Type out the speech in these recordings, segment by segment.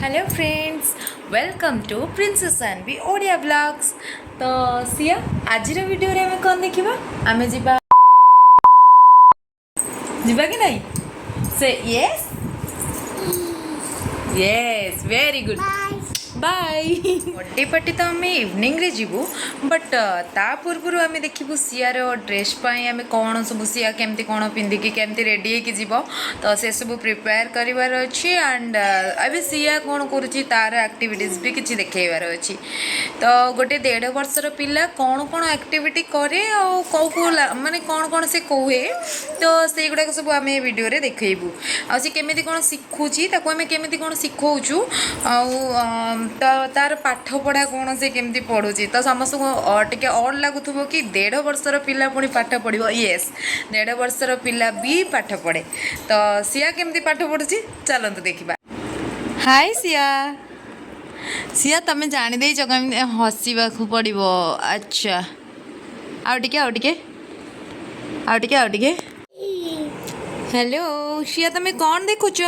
Hello friends, welcome to princess and B Odia blogs. तो सिया आज वीडियो रे आमे कौन देखिबा? आमे जिबा जिबा कि नहीं? से yes yes, very good, bye. Birthday party तो आम इवनिंग रे जीवु, बट ता पूर्व आम देखू सियार ड्रेस आम कौन सब सिया केमती कौन पिंधिकी केमती रेडी होगी जीव, तो से सब प्रिपेयर करार अच्छी। एंड अभी सिया कौन करुच्ची तार एक्टिविटीज भी किसी देखेबार अच्छी। तो गोटे 1.5 वर्षर पिला कौन कौन एक्टिविटी करे कौ कौ माने कौन कौन से कहे, तो से गुड़ाक सब आम वीडियो रे देखू आ केमी कौन शिखुची आम केमी कौन शिखौचु तो तार पाठ पढ़ा कौन से केमती पढ़ुची। तो समस्त को टे अड लगुव कि 1.5 वर्षर पिला पुणी पाठ पढ़ो। येस, 1.5 वर्षर पिला भी पाठ पढ़े। तो सिया केमती पाठ पढ़ुची चलतु देखा। हाय सिया, सिया तमें जानी दे कमी हसवा पड़ो। अच्छा आउ टिके हेलो सिया, तमें कौन देखुच?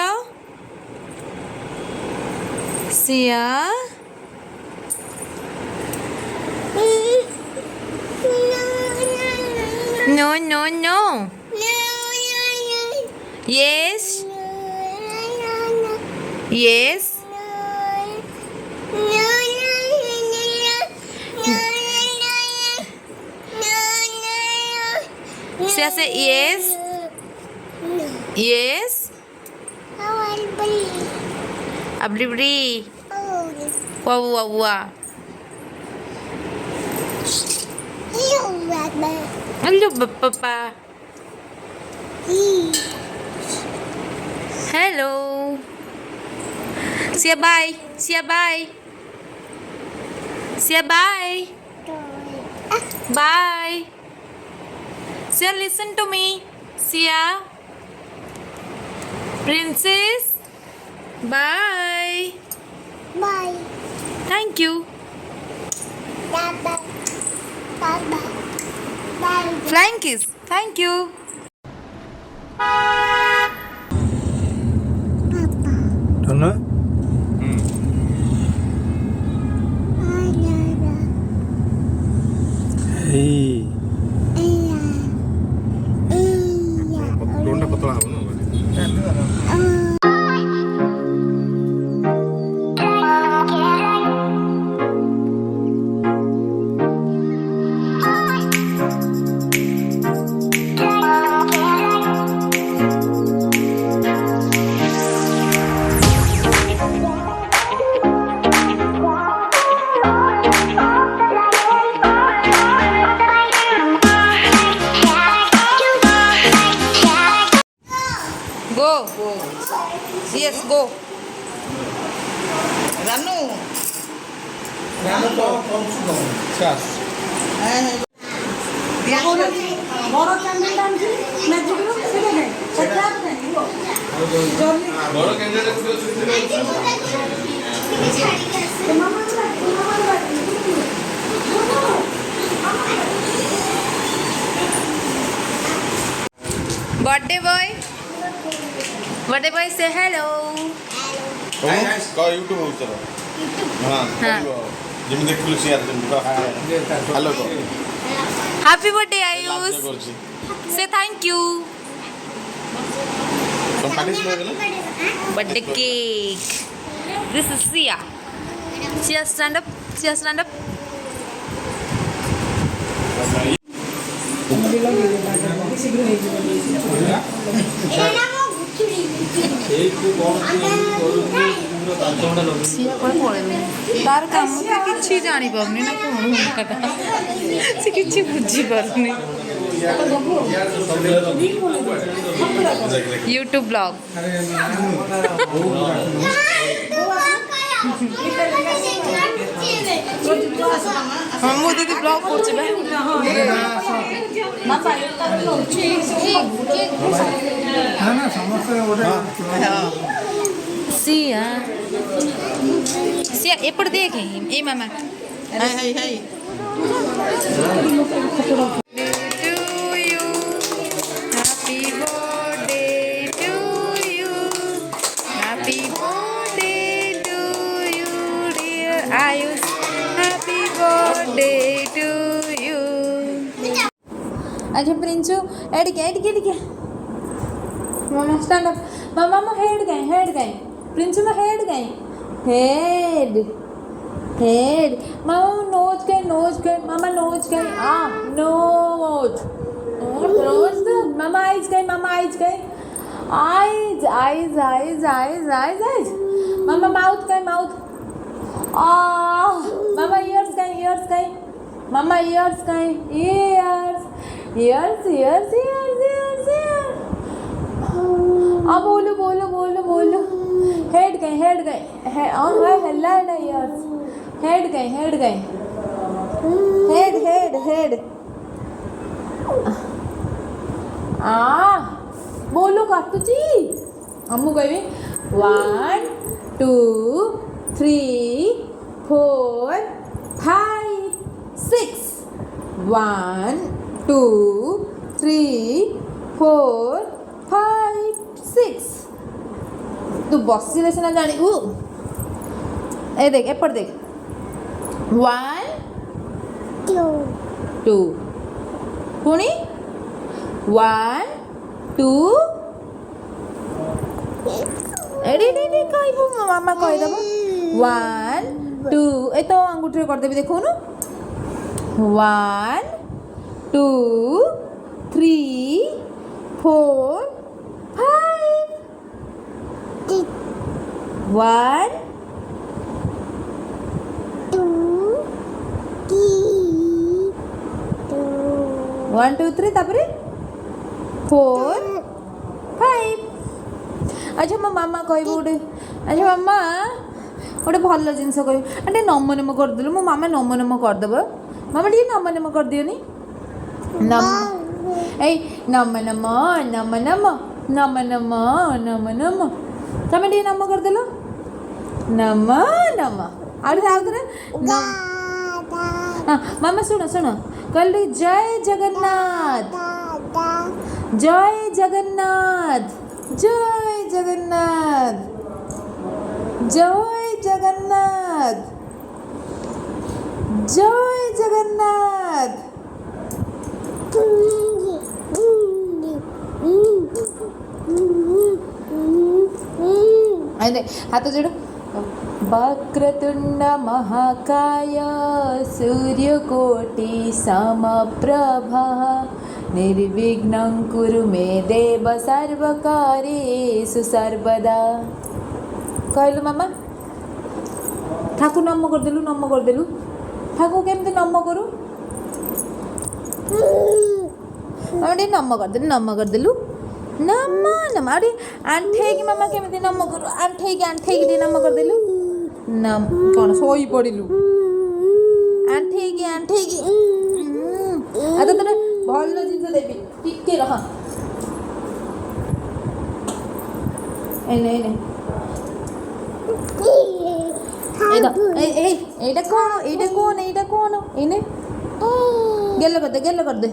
Siya no no no yes yes Siya say yes yes अब्री वाह hello papa, hello Siya bye, Siya bye, Siya bye, bye Siya, listen to me Siya, princess bye Bye. Thank you Bye. Bye. Bye. Flying kiss thank you. Donna? Hey. लोंडा पतला हो ना। Go yes go Ranu বড় candle আনছি magic room সেটা নেই সেটা নেই বড় ক্যান্ডেল बर्थडे बॉय से हेलो। का यूट्यूब उतर हां जिम देखलु शेयर जिम का हेलो को हैप्पी बर्थडे आयुष, से थैंक यू। तुम पानी स्लो गेला birthday cake, this is Siya, Siya stand up, Siya stand up. तार काम तो किसी जानी पारनी ना कौन से किसी बुझी पारनी। यूट्यूब ब्लॉग हाँ मु दीदी ब्लॉग करछे सिया सिया एपड़ देखे ए मामा hi hi happy birthday to you, happy birthday to Ayush happy birthday to you. अच्छा प्रिंसू एडिके मामा स्टैंड अप मामा हेड गए प्रिंसू में हेड मामा नोज गए मामा नोज दो मामा आइज गए आइज मामा माउथ मामा इयर्स गए मामा इयर्स बोलो हेड गए हल्ला इयर्स हेड गए हेड बोलो काटुची अम्मू कहबी 1 2 3 4 5 6 1 2 3 4 5 6 तू बसिले सिना जानी ए देख एपट देख 1 2 पुणी 1 2 एडी कहबू मामा कहदेव 1 2 ए तो अंगूठी करदेवी देखो 1 2 3 4 5 1 1 2 3 तापर 4 5 अच्छा मो मामा कहबू गोटे अच्छा मामा गोटे भल जिनस कह टे नम नम करदेलु मो मामा नम नम करदेव मामा टे नम नम कर दियोनी नम ए नम नम नम नम नम नम नम नम तमें टे नम करदेल नम नम आउे नम मामा सुन कल जय जगन्नाथ जय जगन्नाथ जय जगन्नाथ जय जगन्नाथ जय जगन्नाथ हाथ जोड़ वक्रतुंड महाकाय सूर्यकोटि समप्रभा निर्विघ्नं कुरु मे देव सर्वकार्येषु सर्वदा कहलु मामा ठाकुर नम करदेलु ठाकुर केमती नम करू मामा नम करदेलु नम नम अरे आंठे की मामा केमती नम करू आंठे की नम करदेलु नम कौन सोई पड़िलु आंठे की आ तो तोरे भल जिनस देवी टिके रह एने एटा कौन एने गेल कर दे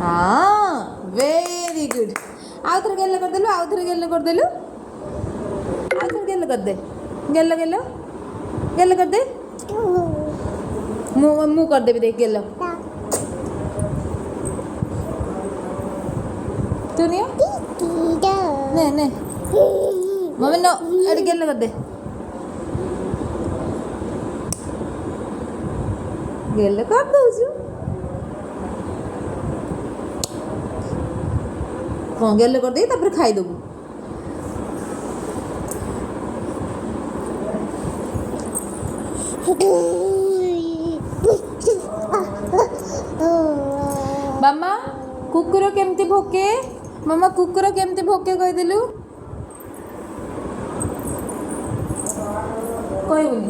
हाँ वेरी गुड आउ थोड़े गेल कर देलु गेल कर दे मुँह कर देवी देख गेल तू नहीं ने मम्मी नो अरे गेल कर दे गेल कर दउछु कौन गेल कर दे तापर खाई देबू मामा कुकुर केमती भोके मामा कुकुर केमती भोके कहदेलु कहबुनी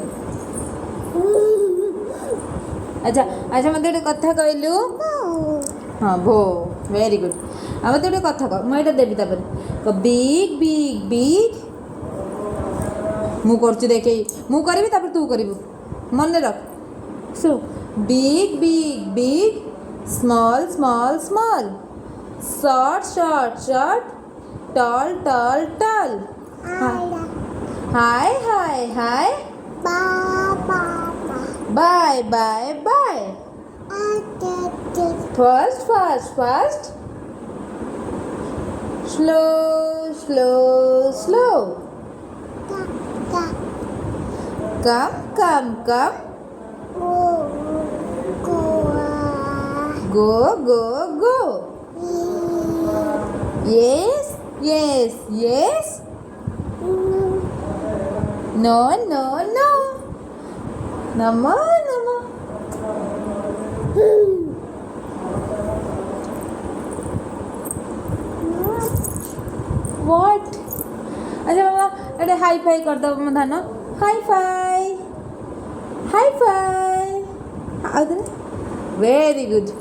अच्छा अच्छा मत गोटे कथा कहलु हाँ भो वेरी गुड आ मत गोटे कथा कह मुझे देवी तापर बिग बिग बिग मु करछु देखे मु करबी तापर तू करबू मन रख so big big big small small small short short short tall tall tall hi hi hi bye bye bye fast fast fast slow slow slow come come come go go go yes yes yes no no no namo namo what अच्छा मामा अरे hi fi कर दो मम्मा धानो hi fi आउदे very good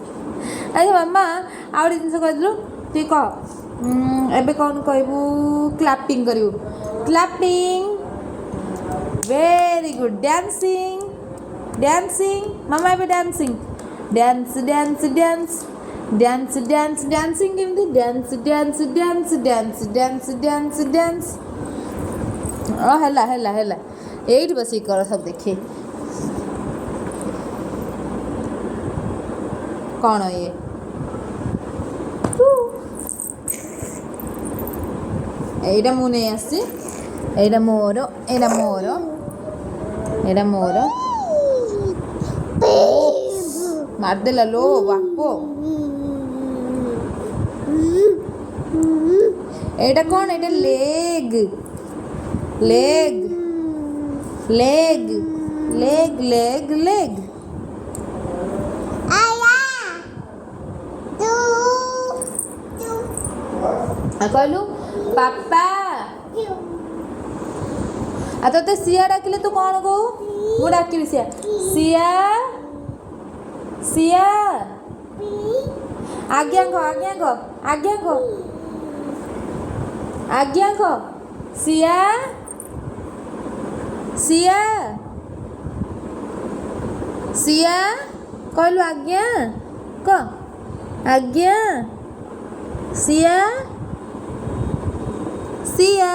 अच्छा मामा आउ गोटे जिनिस कहलु तु कह एबे कौन कहबू क्लैपिंग करियो clapping very good dancing dancing मामा एबे dancing dance dance dance dance dance dancing केमती dance dance dance dance dance dance dance हला हला हला एठी बसी कर सब देखिए कौन ये এইটা ମୁଁ ନେଇ ଆସିଛି ଏଇଟା ମୋର ଏଇଟା ମୋର ଏଇଟା ମୋର ମାରିଦେଲା ଲୋ ବାପ ଏଇଟା କ'ଣ ଏଇଟା leg leg leg leg leg leg କହିଲୁ ବାପା ଆଉ ତତେ ସିଆ ଡାକିଲେ ତୁ କ'ଣ କହୁ ମୁଁ ଡାକିବି ସିଆ ସିଆ ସିଆ ଆଜ୍ଞା କହ ଆଜ୍ଞା କହ ଆଜ୍ଞା କହ ଆଜ୍ଞା କହ ସିଆ ସିଆ ସିଆ କହିଲୁ ଆଜ୍ଞା କହ ଆଜ୍ଞା ସିଆ ସିଆ